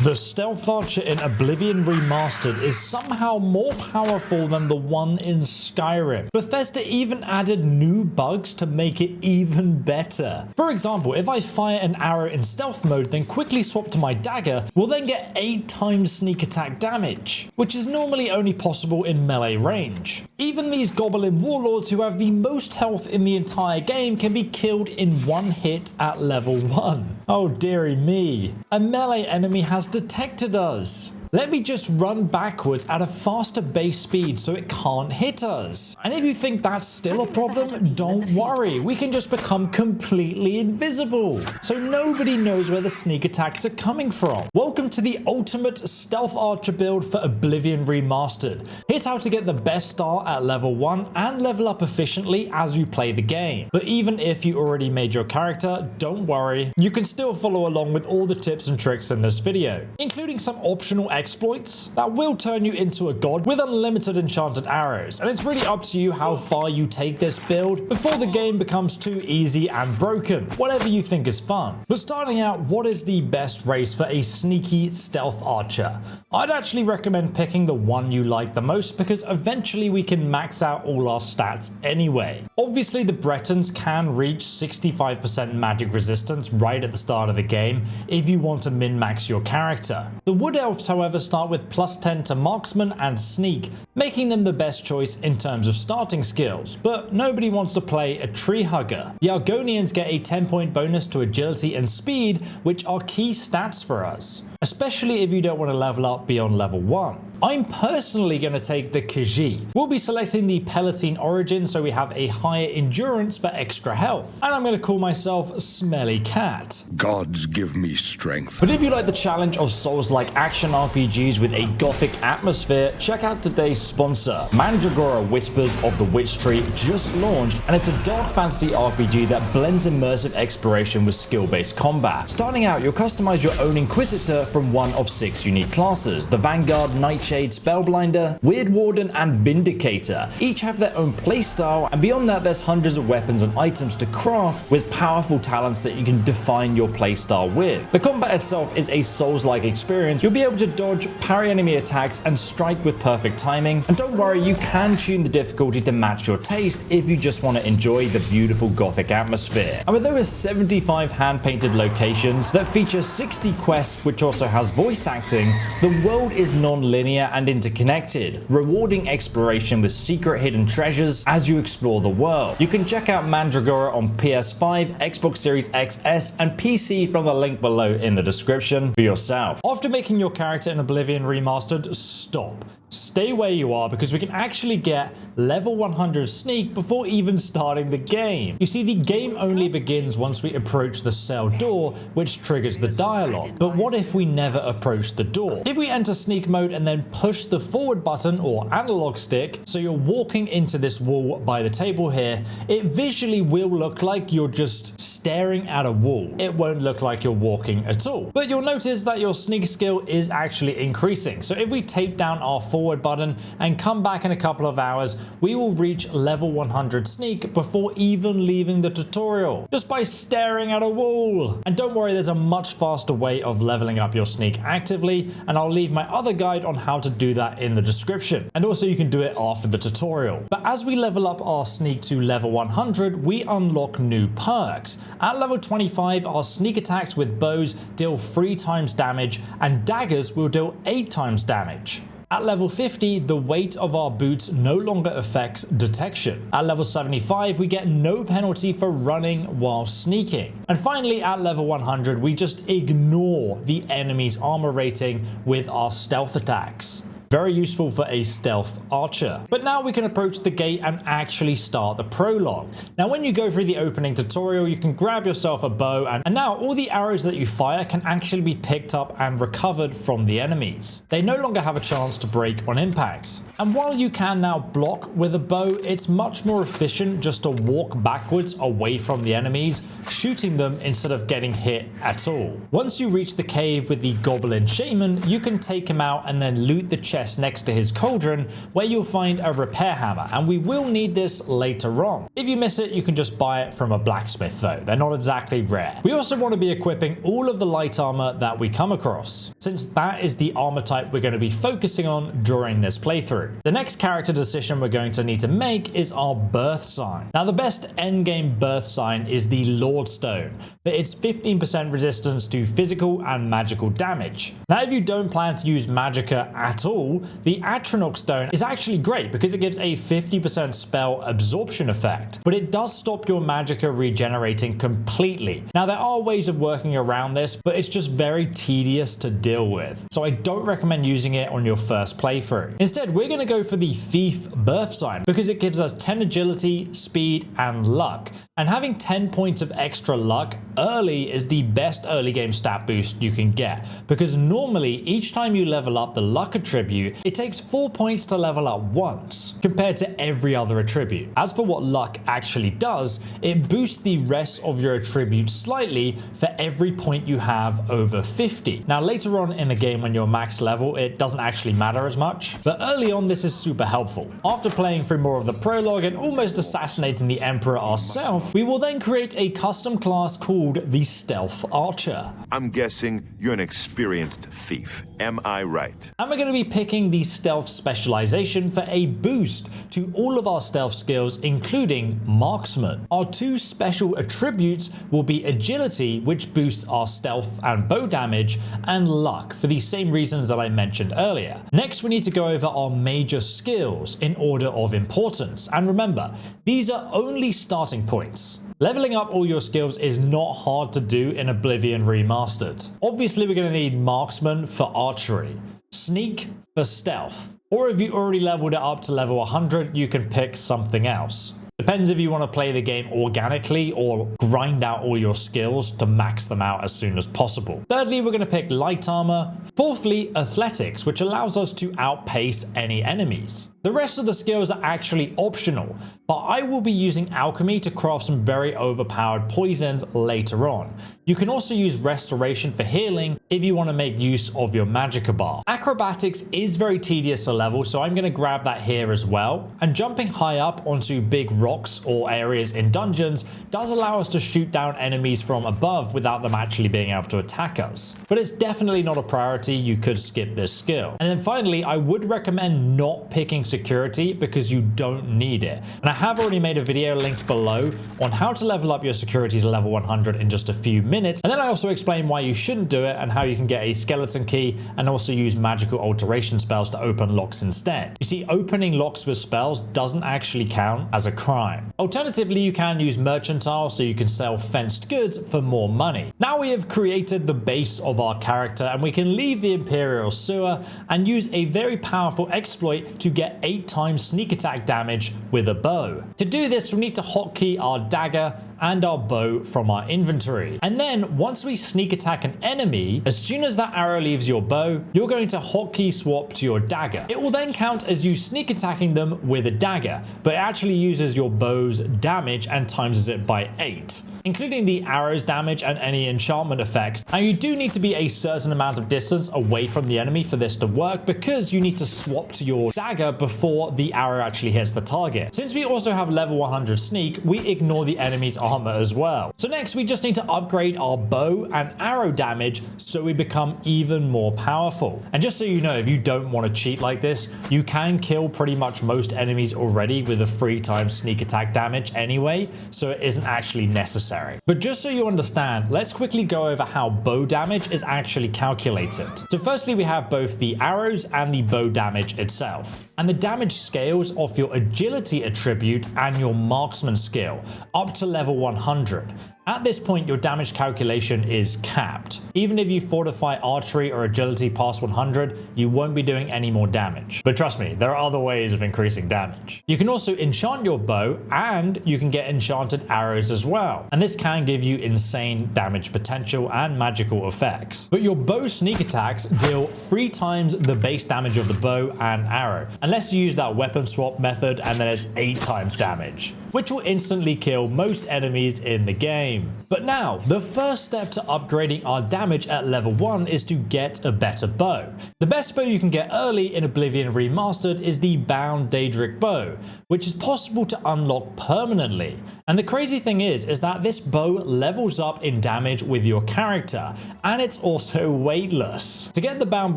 The Stealth Archer in Oblivion Remastered is somehow more powerful than the one in Skyrim. Bethesda even added new bugs to make it even better. For example, if I fire an arrow in stealth mode then quickly swap to my dagger, we'll then get 8 times sneak attack damage, which is normally only possible in melee range. Even these goblin warlords who have the most health in the entire game can be killed in one hit at level 1. Oh dearie me, a melee enemy has detected us. Let me just run backwards at a faster base speed so it can't hit us. And if you think that's still a problem, don't worry. We can just become completely invisible, so nobody knows where the sneak attacks are coming from. Welcome to the ultimate stealth archer build for Oblivion Remastered. Here's how to get the best start at level 1 and level up efficiently as you play the game. But even if you already made your character, don't worry. You can still follow along with all the tips and tricks in this video, including some optional exploits that will turn you into a god with unlimited enchanted arrows, and it's really up to you how far you take this build before the game becomes too easy and broken. Whatever you think is fun. But starting out, what is the best race for a sneaky stealth archer? I'd actually recommend picking the one you like the most, because eventually we can max out all our stats anyway. Obviously the Bretons can reach 65% magic resistance right at the start of the game if you want to min-max your character. The Wood Elves, however, start with +10 to marksman and sneak, making them the best choice in terms of starting skills, but nobody wants to play a tree hugger. The Argonians get a 10-point bonus to agility and speed, which are key stats for us, especially if you don't want to level up beyond level 1. I'm personally going to take the Khajiit. We'll be selecting the Palatine origin so we have a higher endurance for extra health, and I'm going to call myself Smelly Cat. Gods give me strength. But if you like the challenge of Souls-like action RPGs with a gothic atmosphere, check out today's sponsor. Mandragora Whispers of the Witch Tree just launched, and it's a dark fantasy RPG that blends immersive exploration with skill-based combat. Starting out, you'll customize your own Inquisitor from one of 6 unique classes: the Vanguard, Nightshade, Spellblinder, Weird Warden, and Vindicator. Each have their own playstyle, and beyond that there's hundreds of weapons and items to craft with powerful talents that you can define your playstyle with. The combat itself is a Souls-like experience. You'll be able to dodge, parry enemy attacks, and strike with perfect timing. And don't worry, you can tune the difficulty to match your taste if you just want to enjoy the beautiful gothic atmosphere. And with over 75 hand-painted locations that feature 60 quests, which also has voice acting, the world is non-linear and interconnected, rewarding exploration with secret hidden treasures as you explore the world. You can check out Mandragora on PS5, Xbox Series XS, and PC from the link below in the description for yourself. After making your character in Oblivion Remastered, stop. Stay where you are, because we can actually get level 100 sneak before even starting the game. You see, the game only begins once we approach the cell door, which triggers the dialogue. But what if we never approach the door? If we enter sneak mode and then push the forward button or analog stick, so you're walking into this wall by the table here, it visually will look like you're just staring at a wall. It won't look like you're walking at all. But you'll notice that your sneak skill is actually increasing. So if we tape down our forward button and come back in a couple of hours, we will reach level 100 sneak before even leaving the tutorial, just by staring at a wall. And don't worry, there's a much faster way of leveling up your sneak actively, and I'll leave my other guide on how to do that in the description. And also you can do it after the tutorial. But as we level up our sneak to level 100, we unlock new perks. At level 25, our sneak attacks with bows deal 3 times damage, and daggers will deal 8 times damage. At level 50, the weight of our boots no longer affects detection. At level 75, we get no penalty for running while sneaking. And finally, at level 100, we just ignore the enemy's armor rating with our stealth attacks. Very useful for a stealth archer. But now we can approach the gate and actually start the prologue. Now when you go through the opening tutorial, you can grab yourself a bow, and now all the arrows that you fire can actually be picked up and recovered from the enemies. They no longer have a chance to break on impact. And while you can now block with a bow, it's much more efficient just to walk backwards away from the enemies, shooting them instead of getting hit at all. Once you reach the cave with the Goblin Shaman, you can take him out and then loot the chest chest next to his cauldron where you'll find a repair hammer, and we will need this later on. If you miss it, you can just buy it from a blacksmith though. They're not exactly rare. We also want to be equipping all of the light armor that we come across, since that is the armor type we're going to be focusing on during this playthrough. The next character decision we're going to need to make is our Birthsign. Now the best endgame Birthsign is the Lord Stone, but it's 15% resistance to physical and magical damage. Now if you don't plan to use magicka at all, the Atronach Stone is actually great because it gives a 50% spell absorption effect, but it does stop your magicka regenerating completely. Now there are ways of working around this, but it's just very tedious to deal with, so I don't recommend using it on your first playthrough. Instead, we're going to go for the Thief Birthsign because it gives us 10 agility, speed, and luck. And having 10 points of extra luck early is the best early game stat boost you can get, because normally each time you level up the luck attribute, it takes 4 points to level up once, compared to every other attribute. As for what luck actually does, it boosts the rest of your attributes slightly for every point you have over 50. Now later on in the game when you're max level, it doesn't actually matter as much, but early on this is super helpful. After playing through more of the prologue and almost assassinating the Emperor ourselves, we will then create a custom class called the Stealth Archer. I'm guessing you're an experienced thief. Am I right? And we're going to be picking the Stealth specialization for a boost to all of our stealth skills, including Marksman. Our two special attributes will be Agility, which boosts our stealth and bow damage, and Luck for the same reasons that I mentioned earlier. Next, we need to go over our major skills in order of importance. And remember, these are only starting points. Leveling up all your skills is not hard to do in Oblivion Remastered. Obviously, we're going to need Marksman for archery, Sneak for stealth, or if you already leveled it up to level 100, you can pick something else. Depends if you want to play the game organically or grind out all your skills to max them out as soon as possible. Thirdly, we're going to pick light armor. Fourthly, athletics, which allows us to outpace any enemies. The rest of the skills are actually optional, but I will be using alchemy to craft some very overpowered poisons later on. You can also use restoration for healing if you want to make use of your magicka bar. Acrobatics is very tedious to level, so I'm going to grab that here as well. And jumping high up onto big rocks or areas in dungeons does allow us to shoot down enemies from above without them actually being able to attack us. But it's definitely not a priority, you could skip this skill. And then finally, I would recommend not picking security because you don't need it. And I have already made a video linked below on how to level up your security to level 100 in just a few minutes. And then I also explain why you shouldn't do it and how you can get a skeleton key and also use magical alteration spells to open locks instead. You see, opening locks with spells doesn't actually count as a crime. Alternatively, you can use mercantile so you can sell fenced goods for more money. Now we have created the base of our character and we can leave the Imperial Sewer and use a very powerful exploit to get 8 times sneak attack damage with a bow. To do this, we need to hotkey our dagger and our bow from our inventory. And then once we sneak attack an enemy, as soon as that arrow leaves your bow, you're going to hotkey swap to your dagger. It will then count as you sneak attacking them with a dagger, but it actually uses your bow's damage and times it by 8. Including the arrow's damage and any enchantment effects. Now you do need to be a certain amount of distance away from the enemy for this to work because you need to swap to your dagger before the arrow actually hits the target. Since we also have level 100 sneak, we ignore the enemy's armor as well. So next we just need to upgrade our bow and arrow damage so we become even more powerful. And just so you know, if you don't want to cheat like this, you can kill pretty much most enemies already with a 3 times sneak attack damage anyway, so it isn't actually necessary. But just so you understand, let's quickly go over how bow damage is actually calculated. So firstly, we have both the arrows and the bow damage itself. And the damage scales off your agility attribute and your marksman skill up to level 100. At this point, your damage calculation is capped. Even if you fortify archery or agility past 100, you won't be doing any more damage. But trust me, there are other ways of increasing damage. You can also enchant your bow and you can get enchanted arrows as well. And this can give you insane damage potential and magical effects. But your bow sneak attacks deal 3 times the base damage of the bow and arrow, unless you use that weapon swap method and then it's 8 times damage, which will instantly kill most enemies in the game. But now, the first step to upgrading our damage at level 1 is to get a better bow. The best bow you can get early in Oblivion Remastered is the Bound Daedric Bow, which is possible to unlock permanently. And the crazy thing is that this bow levels up in damage with your character, and it's also weightless. To get the Bound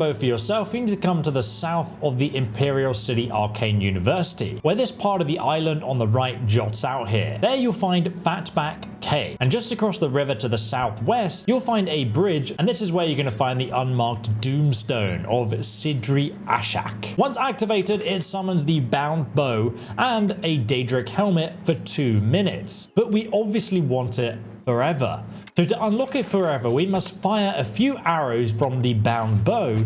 Bow for yourself, you need to come to the south of the Imperial City Arcane University, where this part of the island on the right jots out here. There you'll find Fatback Cave, and just across the river to the southwest, you'll find a bridge, and this is where you're going to find the unmarked Doomstone of Sidri Ashak. Once activated, it summons the Bound Bow and a Daedric Helmet for 2 minutes. But we obviously want it forever. So to unlock it forever, we must fire a few arrows from the Bound Bow,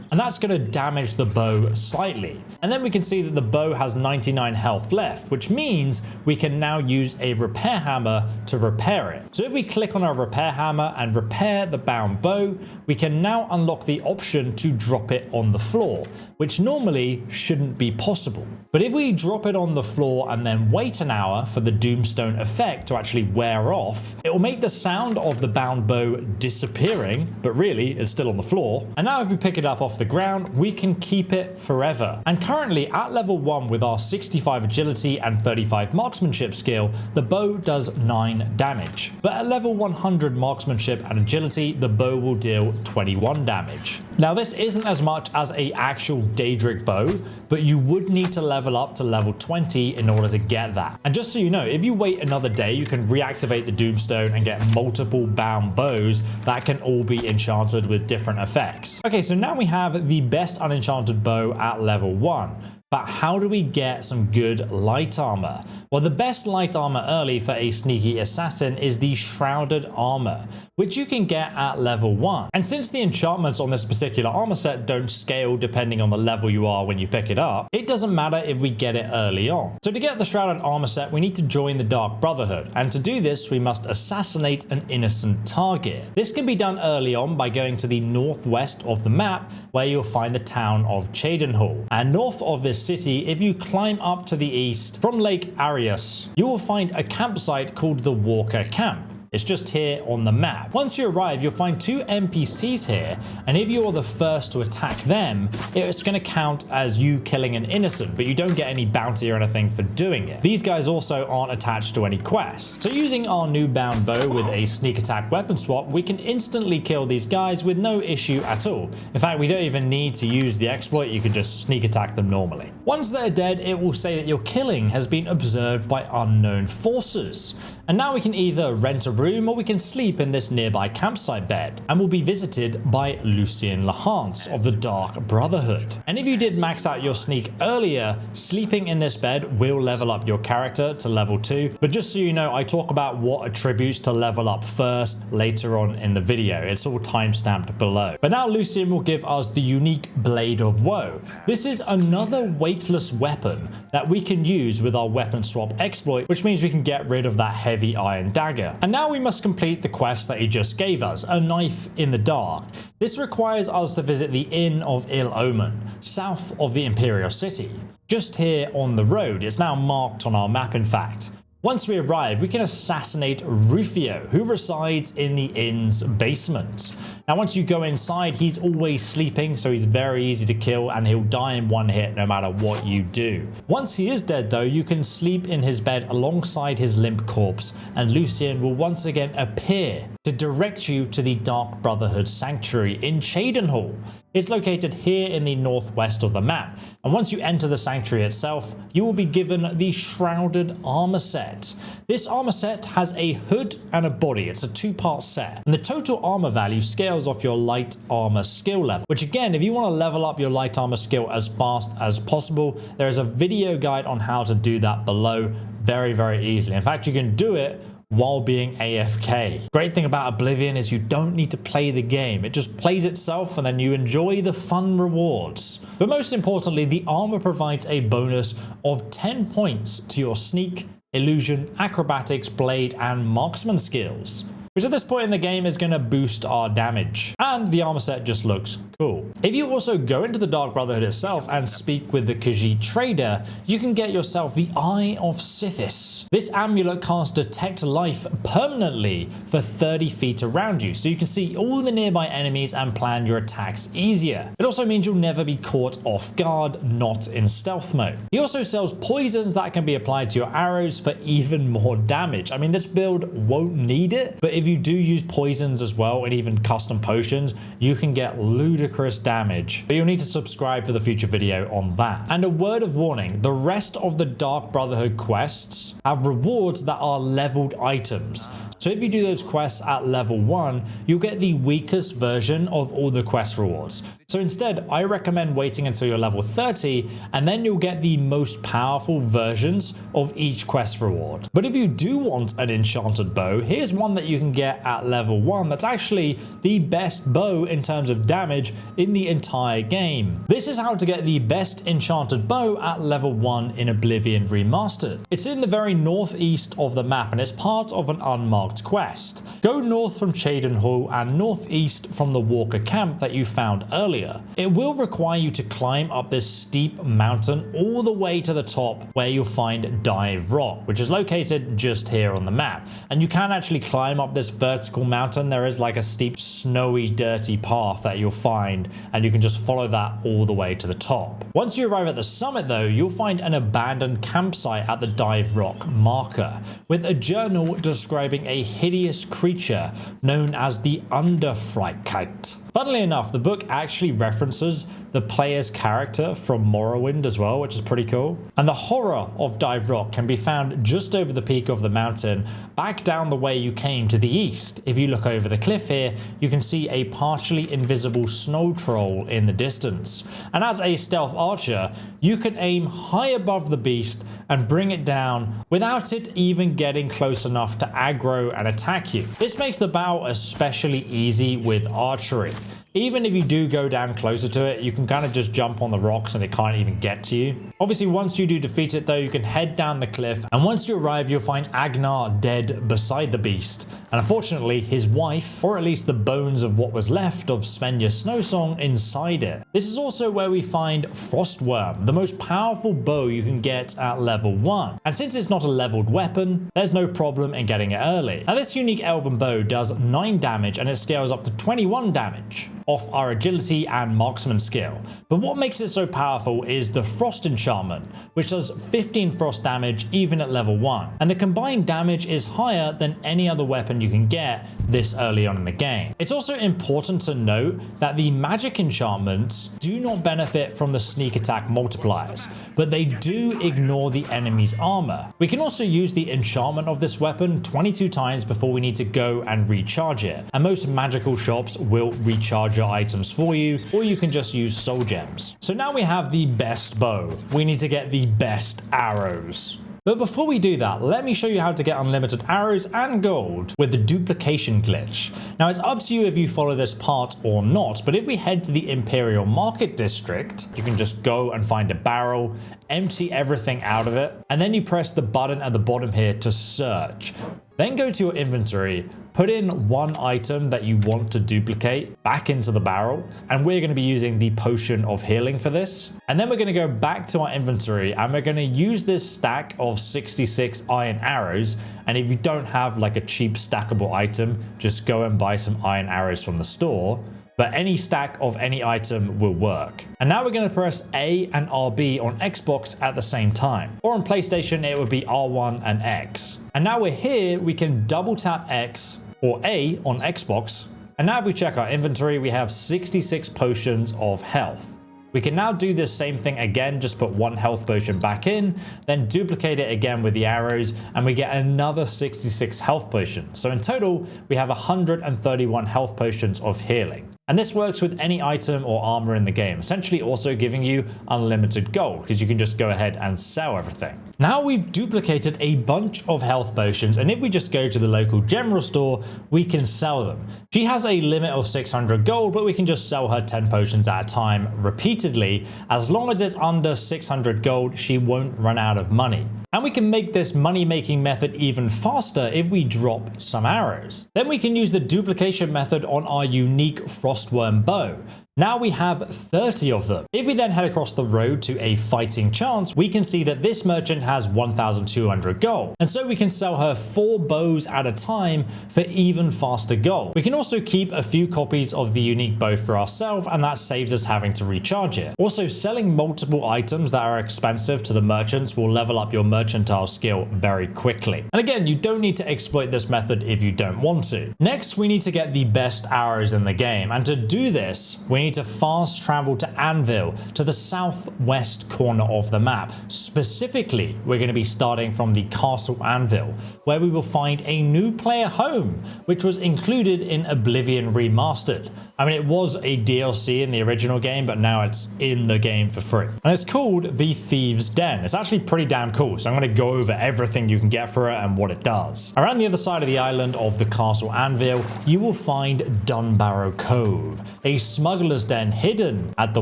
and that's going to damage the bow slightly. And then we can see that the bow has 99 health left, which means we can now use a repair hammer to repair it. So if we click on our repair hammer and repair the Bound Bow, we can now unlock the option to drop it on the floor, which normally shouldn't be possible. But if we drop it on the floor and then wait an hour for the Doomstone effect to actually wear off, it will make the sound of the Bound Bow disappearing, but really it's still on the floor. And now if we pick it up off the ground, we can keep it forever. And currently at level 1 with our 65 agility and 35 marksmanship skill, the bow does 9 damage. But at level 100 marksmanship and agility, the bow will deal 21 damage. Now this isn't as much as an actual Daedric bow, but you would need to level up to level 20 in order to get that. And just so you know, if you wait another day, you can reactivate the Doomstone and get multiple Bound Bows that can all be enchanted with different effects. Okay, so now we have the best unenchanted bow at level 1. But how do we get some good light armor? Well, the best light armor early for a sneaky assassin is the Shrouded Armor, which you can get at level 1. And since the enchantments on this particular armor set don't scale depending on the level you are when you pick it up, it doesn't matter if we get it early on. So to get the Shrouded Armor set, we need to join the Dark Brotherhood. And to do this, we must assassinate an innocent target. This can be done early on by going to the northwest of the map, where you'll find the town of Cheydinhal. And north of this city, if you climb up to the east from Lake Arius, you will find a campsite called the Walker Camp. It's just here on the map. Once you arrive, you'll find 2 NPCs here, and if you're the first to attack them, it's going to count as you killing an innocent, but you don't get any bounty or anything for doing it. These guys also aren't attached to any quests. So using our new Bound Bow with a sneak attack weapon swap, we can instantly kill these guys with no issue at all. In fact, we don't even need to use the exploit, you can just sneak attack them normally. Once they're dead, it will say that your killing has been observed by unknown forces. And now we can either rent a room or we can sleep in this nearby campsite bed, and we'll be visited by Lucien Lahance of the Dark Brotherhood. And if you did max out your sneak earlier, sleeping in this bed will level up your character to level 2. But just so you know, I talk about what attributes to level up first later on in the video. It's all timestamped below. But now Lucien will give us the unique Blade of Woe. This is another weightless weapon that we can use with our weapon swap exploit, which means we can get rid of that heavy iron dagger. And now we must complete the quest that he just gave us, a knife in the dark. This requires us to visit the Inn of Ill Omen, south of the Imperial City. Just here on the road, it's now marked on our map in fact. Once we arrive, we can assassinate Rufio, who resides in the inn's basement. Now, once you go inside, he's always sleeping, so he's very easy to kill, and he'll die in one hit no matter what you do. Once he is dead, though, you can sleep in his bed alongside his limp corpse, and Lucien will once again appear to direct you to the Dark Brotherhood Sanctuary in Cheydinhal. It's located here in the northwest of the map, and once you enter the sanctuary itself, you will be given the Shrouded Armor set. This armor set has a hood and a body. It's a 2-part set, and the total armor value scales off your light armor skill level, which again, if you want to level up your light armor skill as fast as possible, there is a video guide on how to do that below very easily. In fact, you can do it while being AFK. Great thing about Oblivion is you don't need to play the game. It just plays itself and then you enjoy the fun rewards. But most importantly, the armor provides a bonus of 10 points to your sneak, illusion, acrobatics, blade, and marksman skills. which at this point in the game is going to boost our damage. And the armor set just looks cool. If you also go into the Dark Brotherhood itself and speak with the Khajiit trader, you can get yourself the Eye of Sithis. This amulet casts Detect Life permanently for 30 feet around you, so you can see all the nearby enemies and plan your attacks easier. It also means you'll never be caught off guard, not in stealth mode. He also sells poisons that can be applied to your arrows for even more damage. I mean, this build won't need it, but if you do use poisons as well and even custom potions, you can get ludicrous damage. But you'll need to subscribe for the future video on that. And a word of warning, the rest of the Dark Brotherhood quests have rewards that are leveled items. So if you do those quests at level 1, you'll get the weakest version of all the quest rewards. So instead, I recommend waiting until you're level 30, and then you'll get the most powerful versions of each quest reward. But if you do want an Enchanted Bow, here's one that you can get at level 1 that's actually the best bow in terms of damage in the entire game. This is how to get the best Enchanted Bow at level 1 in Oblivion Remastered. It's in the very northeast of the map, and it's part of an unmarked quest. Go north from Chaden Hall and northeast from the Walker camp that you found earlier. It will require you to climb up this steep mountain all the way to the top, where you'll find Dive Rock, which is located just here on the map. And you can actually climb up this vertical mountain. There is like a steep, snowy, dirty path that you'll find, and you can just follow that all the way to the top. Once you arrive at the summit though, you'll find an abandoned campsite at the Dive Rock marker, with a journal describing a hideous creature known as the Underfrightkeit. Funnily enough, the book actually references the player's character from Morrowind as well, which is pretty cool. And the horror of Dive Rock can be found just over the peak of the mountain, back down the way you came to the east. If you look over the cliff here, you can see a partially invisible snow troll in the distance. And as a stealth archer, you can aim high above the beast and bring it down without it even getting close enough to aggro and attack you. This makes the bow especially easy with archery. Even if you do go down closer to it, you can kind of just jump on the rocks and it can't even get to you. Obviously, once you do defeat it though, you can head down the cliff, and once you arrive, you'll find Agnar dead beside the beast. And unfortunately, his wife, or at least the bones of what was left of Svenja Snowsong, inside it. This is also where we find Frostworm, the most powerful bow you can get at level 1. And since it's not a leveled weapon, there's no problem in getting it early. Now this unique elven bow does 9 damage and it scales up to 21 damage off our agility and marksman skill. But what makes it so powerful is the Frost enchantment, which does 15 frost damage even at level 1. And the combined damage is higher than any other weapon you can get this early on in the game. It's also important to note that the magic enchantments do not benefit from the sneak attack multipliers, but they do ignore the enemy's armor. We can also use the enchantment of this weapon 22 times before we need to go and recharge it. And most magical shops will recharge your items for you, or you can just use soul gems. So now we have the best bow. We need to get the best arrows. But before we do that, let me show you how to get unlimited arrows and gold with the duplication glitch. Now it's up to you if you follow this part or not, but if we head to the Imperial Market District, you can just go and find a barrel, empty everything out of it, and then you press the button at the bottom here to search. Then go to your inventory, put in one item that you want to duplicate back into the barrel, and we're going to be using the potion of healing for this. And then we're going to go back to our inventory and we're going to use this stack of 66 iron arrows. And if you don't have like a cheap stackable item, just go and buy some iron arrows from the store. But any stack of any item will work. And now we're going to press A and RB on Xbox at the same time. Or on PlayStation, it would be R1 and X. And now we're here, we can double tap X or A on Xbox. And now if we check our inventory, we have 66 potions of health. We can now do this same thing again, just put one health potion back in, then duplicate it again with the arrows, and we get another 66 health potions. So in total, we have 131 health potions of healing. And this works with any item or armor in the game, essentially also giving you unlimited gold because you can just go ahead and sell everything. Now we've duplicated a bunch of health potions, and if we just go to the local general store, we can sell them. She has a limit of 600 gold, but we can just sell her 10 potions at a time repeatedly. As long as it's under 600 gold, she won't run out of money. And we can make this money-making method even faster if we drop some arrows. Then we can use the duplication method on our unique frostworm bow. Now we have 30 of them. If we then head across the road to a fighting chance, we can see that this merchant has 1,200 gold. And so we can sell her 4 bows at a time for even faster gold. We can also keep a few copies of the unique bow for ourselves, and that saves us having to recharge it. Also, selling multiple items that are expensive to the merchants will level up your mercantile skill very quickly. And again, you don't need to exploit this method if you don't want to. Next, we need to get the best arrows in the game. And to do this, we need to fast travel to Anvil, to the southwest corner of the map. Specifically, we're going to be starting from the Castle Anvil, where we will find a new player home, which was included in Oblivion Remastered. I mean, it was a DLC in the original game, but now it's in the game for free. And it's called the Thieves' Den. It's actually pretty damn cool, so I'm going to go over everything you can get for it and what it does. Around the other side of the island of the Castle Anvil, you will find Dunbarrow Cove, a smuggler's den hidden at the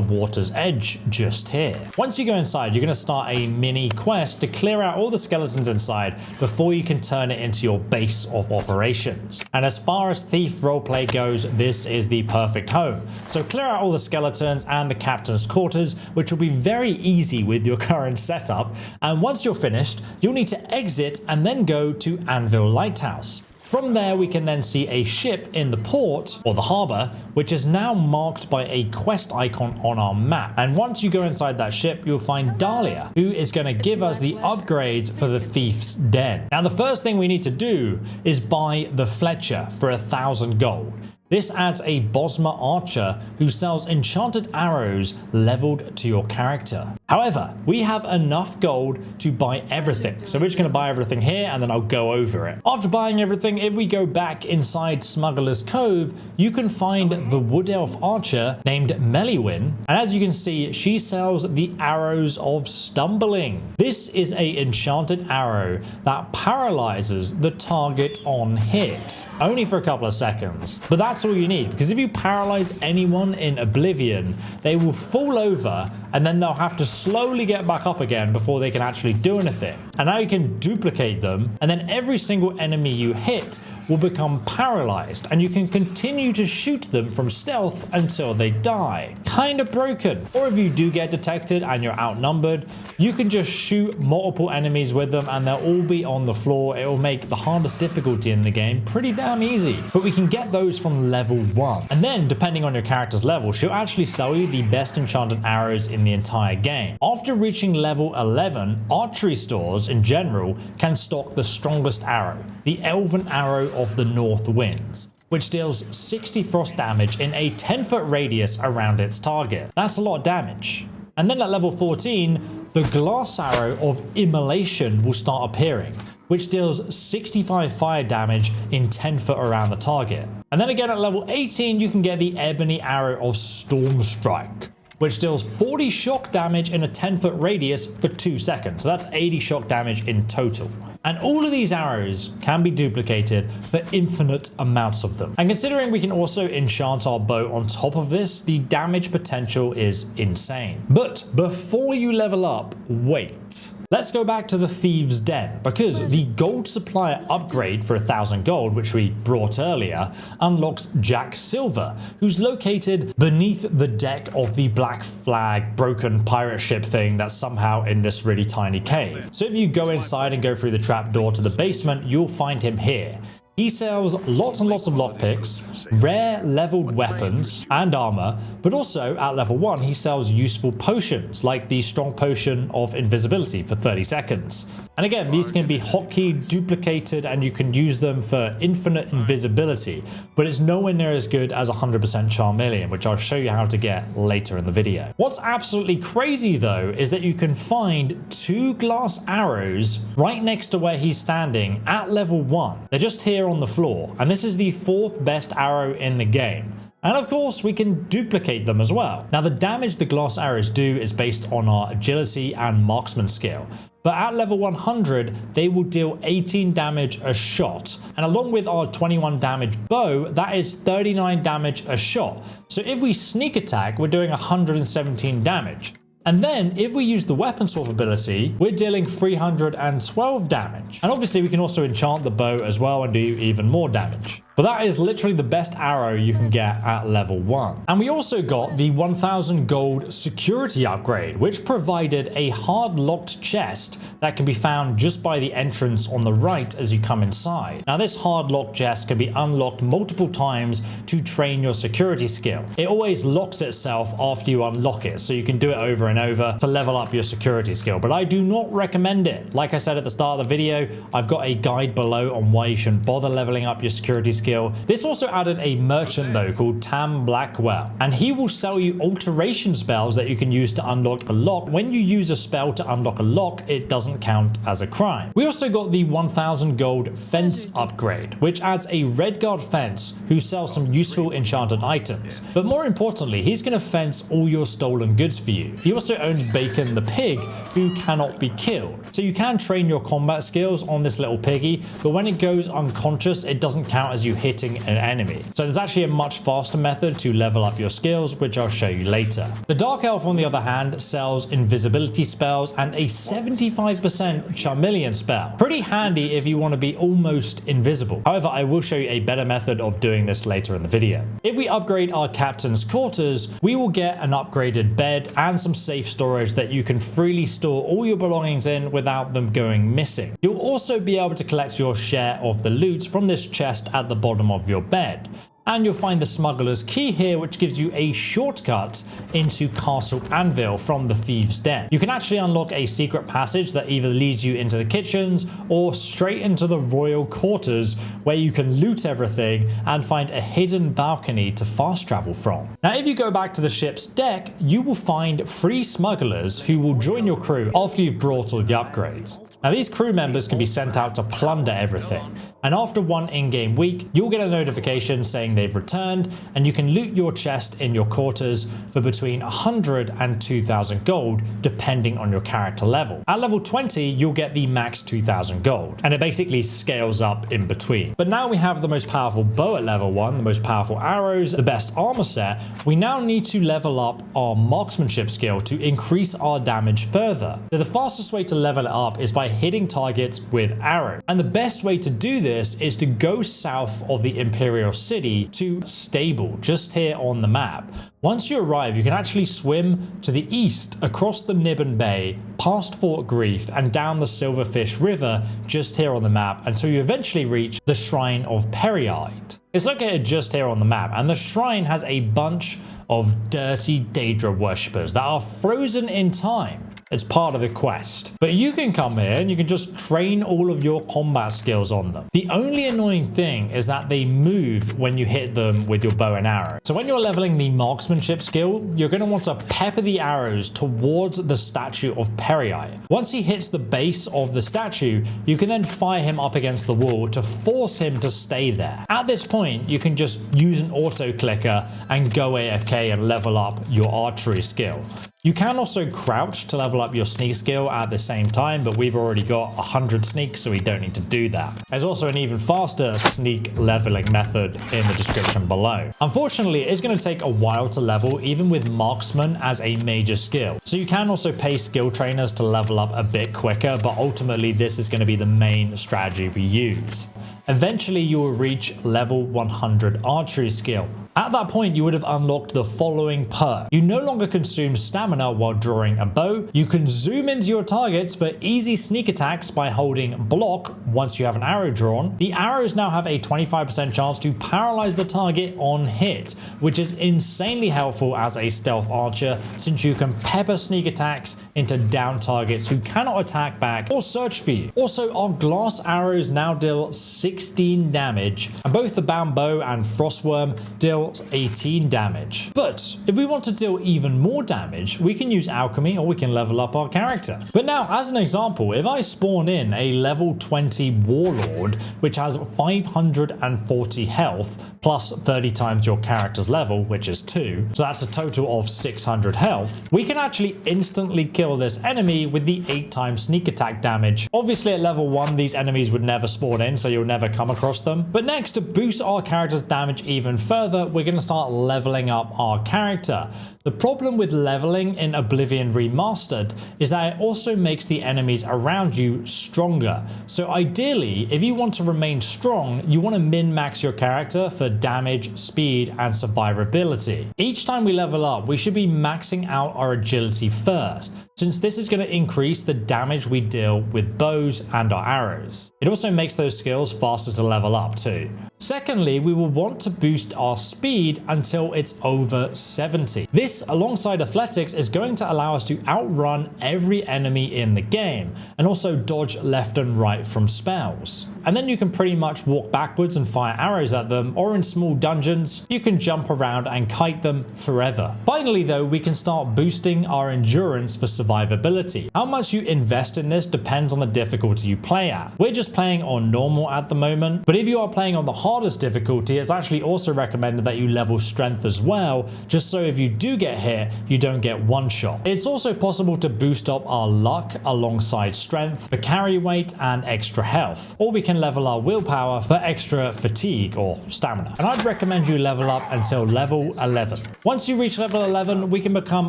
water's edge just here. Once you go inside, you're going to start a mini quest to clear out all the skeletons inside before you can turn it into your base of operations. And as far as thief roleplay goes, this is the perfect home. So clear out all the skeletons and the captain's quarters, which will be very easy with your current setup. And once you're finished, you'll need to exit and then go to Anvil Lighthouse. From there, we can then see a ship in the port, or the harbour, which is now marked by a quest icon on our map. And once you go inside that ship, you'll find Dahlia, who is going to give us the upgrades for the Thief's Den. Now, the first thing we need to do is buy the Fletcher for 1,000 gold. This adds a Bosma archer who sells enchanted arrows leveled to your character. However, we have enough gold to buy everything. So we're just going to buy everything here and then I'll go over it. After buying everything, if we go back inside Smuggler's Cove, you can find the wood elf archer named Meliwin. And as you can see, she sells the arrows of stumbling. This is a enchanted arrow that paralyzes the target on hit, only for a couple of seconds. But that's all you need, because if you paralyze anyone in Oblivion, they will fall over and then they'll have to slowly get back up again before they can actually do anything. And now you can duplicate them, and then every single enemy you hit will become paralyzed, and you can continue to shoot them from stealth until they die. Kind of broken. Or if you do get detected and you're outnumbered, you can just shoot multiple enemies with them and they'll all be on the floor. It will make the hardest difficulty in the game pretty damn easy. But we can get those from level 1. And then, depending on your character's level, she'll actually sell you the best enchanted arrows in the entire game. After reaching level 11, archery stores in general can stock the strongest arrow, the Elven Arrow of the North Winds, which deals 60 frost damage in a 10-foot radius around its target. That's a lot of damage. And then at level 14, the Glass Arrow of Immolation will start appearing, which deals 65 fire damage in 10 foot around the target. And then again at level 18, you can get the Ebony Arrow of Storm Strike, which deals 40 shock damage in a 10-foot radius for 2 seconds. So that's 80 shock damage in total. And all of these arrows can be duplicated for infinite amounts of them. And considering we can also enchant our bow on top of this, the damage potential is insane. But before you level up, wait. Let's go back to the Thieves' Den, because the gold supplier upgrade for 1,000 gold, which we brought earlier, unlocks Jack Silver, who's located beneath the deck of the Black Flag broken pirate ship thing that's somehow in this really tiny cave. So if you go inside and go through the trapdoor to the basement, you'll find him here. He sells lots and lots of lockpicks, rare leveled weapons and armor, but also at level 1 he sells useful potions like the strong potion of invisibility for 30 seconds. And again, these can be hotkey duplicated and you can use them for infinite invisibility, but it's nowhere near as good as 100% Chameleon, which I'll show you how to get later in the video. What's absolutely crazy though is that you can find 2 glass arrows right next to where he's standing at level 1. They're just here on the floor, and this is the 4th best arrow in the game. And of course, we can duplicate them as well. Now, the damage the glass arrows do is based on our agility and marksman skill. But at level 100, they will deal 18 damage a shot. And along with our 21 damage bow, that is 39 damage a shot. So if we sneak attack, we're doing 117 damage. And then if we use the weapon swap ability, we're dealing 312 damage. And obviously we can also enchant the bow as well and do even more damage. But that is literally the best arrow you can get at level 1. And we also got the 1000 gold security upgrade, which provided a hard locked chest that can be found just by the entrance on the right as you come inside. Now this hard locked chest can be unlocked multiple times to train your security skill. It always locks itself after you unlock it, so you can do it over and over to level up your security skill. But I do not recommend it. Like I said at the start of the video, I've got a guide below on why you shouldn't bother leveling up your security skill. This also added a merchant though called Tam Blackwell, and he will sell you alteration spells that you can use to unlock a lock. When you use a spell to unlock a lock, it doesn't count as a crime. We also got the 1000 gold fence upgrade, which adds a Redguard fence who sells some useful enchanted items. But more importantly, he's going to fence all your stolen goods for you. He also owns Bacon the pig, who cannot be killed. So you can train your combat skills on this little piggy, but when it goes unconscious, it doesn't count as you hitting an enemy. So there's actually a much faster method to level up your skills, which I'll show you later. The Dark Elf, on the other hand, sells invisibility spells and a 75% Chameleon spell. Pretty handy if you want to be almost invisible. However, I will show you a better method of doing this later in the video. If we upgrade our captain's quarters, we will get an upgraded bed and some safe storage that you can freely store all your belongings in without them going missing. You'll also be able to collect your share of the loot from this chest at the bottom of your bed. And you'll find the smuggler's key here, which gives you a shortcut into Castle Anvil from the Thieves' Den. You can actually unlock a secret passage that either leads you into the kitchens or straight into the royal quarters, where you can loot everything and find a hidden balcony to fast travel from. Now, if you go back to the ship's deck, you will find 3 smugglers who will join your crew after you've brought all the upgrades. Now, these crew members can be sent out to plunder everything, and after 1 in-game week, you'll get a notification saying they've returned, and you can loot your chest in your quarters for between 100 and 2000 gold, depending on your character level. At level 20, you'll get the max 2000 gold, and it basically scales up in between. But now we have the most powerful bow at level 1, the most powerful arrows, the best armor set. We now need to level up our marksmanship skill to increase our damage further. So the fastest way to level it up is by hitting targets with arrows. And the best way to do this is to go south of the Imperial City to Stable, just here on the map. Once you arrive, you can actually swim to the east across the Nibbon Bay, past Fort Grief, and down the Silverfish River just here on the map until you eventually reach the Shrine of Pereide. It's located just here on the map, and the shrine has a bunch of dirty Daedra worshippers that are frozen in time. It's part of the quest. But you can come here and you can just train all of your combat skills on them. The only annoying thing is that they move when you hit them with your bow and arrow. So when you're leveling the marksmanship skill, you're going to want to pepper the arrows towards the statue of Pereide. Once he hits the base of the statue, you can then fire him up against the wall to force him to stay there. At this point, you can just use an auto clicker and go AFK and level up your archery skill. You can also crouch to level up your sneak skill at the same time, but we've already got 100 sneak, so we don't need to do that. There's also an even faster sneak leveling method in the description below. Unfortunately, it's going to take a while to level, even with marksman as a major skill. So you can also pay skill trainers to level up a bit quicker, but ultimately this is going to be the main strategy we use. Eventually, you will reach level 100 archery skill. At that point, you would have unlocked the following perk. You no longer consume stamina while drawing a bow. You can zoom into your targets for easy sneak attacks by holding block once you have an arrow drawn. The arrows now have a 25% chance to paralyze the target on hit, which is insanely helpful as a stealth archer, since you can pepper sneak attacks into down targets who cannot attack back or search for you. Also, our glass arrows now deal 16 damage, and both the bound bow and frostworm deal deal 18 damage. But if we want to deal even more damage, we can use alchemy or we can level up our character. But now, as an example, if I spawn in a level 20 warlord, which has 540 health plus 30 times your character's level, which is 2, so that's a total of 600 health, we can actually instantly kill this enemy with the 8 times sneak attack damage. Obviously at level 1 these enemies would never spawn in, so you'll never come across them. But next, to boost our character's damage even further, we're going to start leveling up our character. The problem with leveling in Oblivion Remastered is that it also makes the enemies around you stronger. So ideally, if you want to remain strong, you want to min-max your character for damage, speed, and survivability. Each time we level up, we should be maxing out our agility first, since this is going to increase the damage we deal with bows and our arrows. It also makes those skills faster to level up too. Secondly, we will want to boost our speed until it's over 70. This, alongside athletics, is going to allow us to outrun every enemy in the game and also dodge left and right from spells. And then you can pretty much walk backwards and fire arrows at them, or in small dungeons, you can jump around and kite them forever. Finally though, we can start boosting our endurance for survivability. How much you invest in this depends on the difficulty you play at. We're just playing on normal at the moment, but if you are playing on the hardest difficulty, it's actually also recommended that you level strength as well, just so if you do get hit, you don't get one shot. It's also possible to boost up our luck alongside strength for carry weight and extra health, or we can level our willpower for extra fatigue or stamina. And I'd recommend you level up until level 11. Once you reach level 11, we can become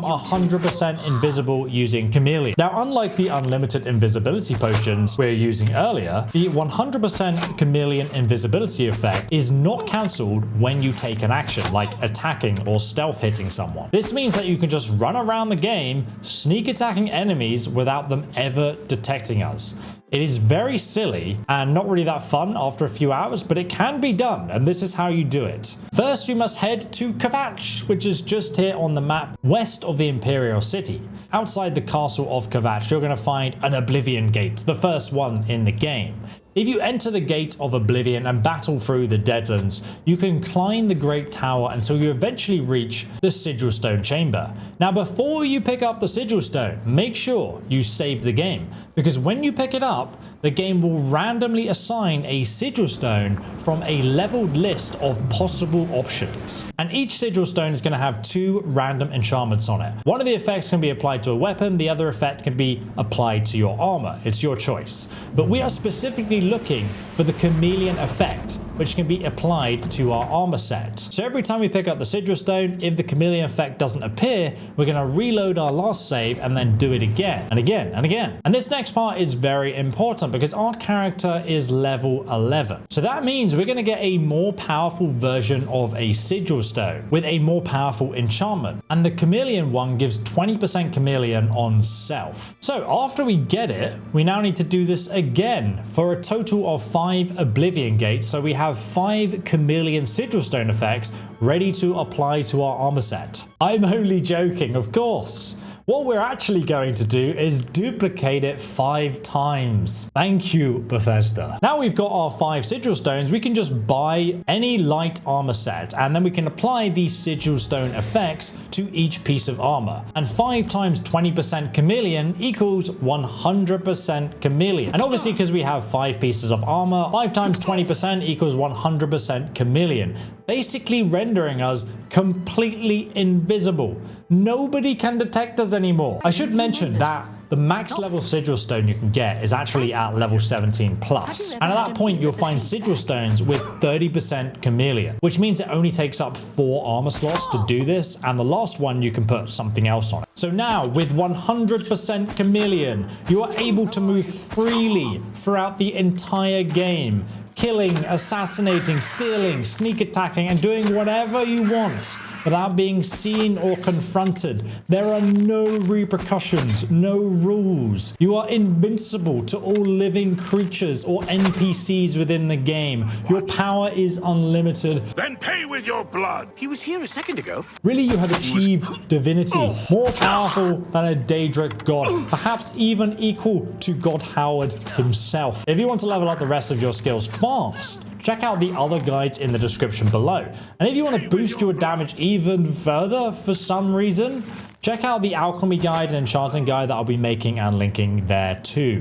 100% invisible using Chameleon. Now, unlike the unlimited invisibility potions we were using earlier, the 100% Chameleon invisibility effect is not cancelled when you take an action like attacking or stealth hitting someone. This means that you can just run around the game sneak attacking enemies without them ever detecting us. It is very silly and not really that fun after a few hours, but it can be done, and this is how you do it. First, we must head to Kvatch, which is just here on the map west of the Imperial City. Outside the castle of Kvatch, you're going to find an Oblivion Gate, the first one in the game. If you enter the Gate of Oblivion and battle through the Deadlands, you can climb the Great Tower until you eventually reach the Sigil Stone Chamber. Now, before you pick up the Sigil Stone, make sure you save the game, because when you pick it up, the game will randomly assign a Sigil Stone from a leveled list of possible options. And each Sigil Stone is going to have 2 random enchantments on it. One of the effects can be applied to a weapon, the other effect can be applied to your armor. It's your choice. But we are specifically looking for the Chameleon effect, which can be applied to our armor set. So every time we pick up the Sigil Stone, if the Chameleon effect doesn't appear, we're going to reload our last save and then do it again and again and again. And this next part is very important because our character is level 11. So that means we're going to get a more powerful version of a Sigil Stone with a more powerful enchantment. And the Chameleon one gives 20% Chameleon on self. So after we get it, we now need to do this again for a total of 5 Oblivion Gates. So we have 5 Chameleon Sigil Stone effects ready to apply to our armor set. I'm only joking, of course. What we're actually going to do is duplicate it 5 times. Thank you, Bethesda. Now we've got our 5 Sigil Stones, we can just buy any light armor set, and then we can apply these Sigil Stone effects to each piece of armor. And 5 times 20% Chameleon equals 100% Chameleon. And obviously, because we have 5 pieces of armor, 5 times 20% equals 100% Chameleon, basically rendering us completely invisible. Nobody can detect us anymore. I should mention that the max level Sigil Stone you can get is actually at level 17 plus. And at that point, you'll find Sigil Stones with 30% Chameleon, which means it only takes up 4 armor slots to do this. And the last one, you can put something else on it. So now with 100% Chameleon, you are able to move freely throughout the entire game, killing, assassinating, stealing, sneak attacking, and doing whatever you want without being seen or confronted. There are no repercussions, no rules. You are invincible to all living creatures or NPCs within the game. Your power is unlimited. Then pay with your blood. He was here a second ago. Really, you have achieved divinity, more powerful than a Daedric god, perhaps even equal to God Howard himself. If you want to level up the rest of your skills fast, check out the other guides in the description below. And if you want to boost your damage even further for some reason, check out the alchemy guide and enchanting guide that I'll be making and linking there too.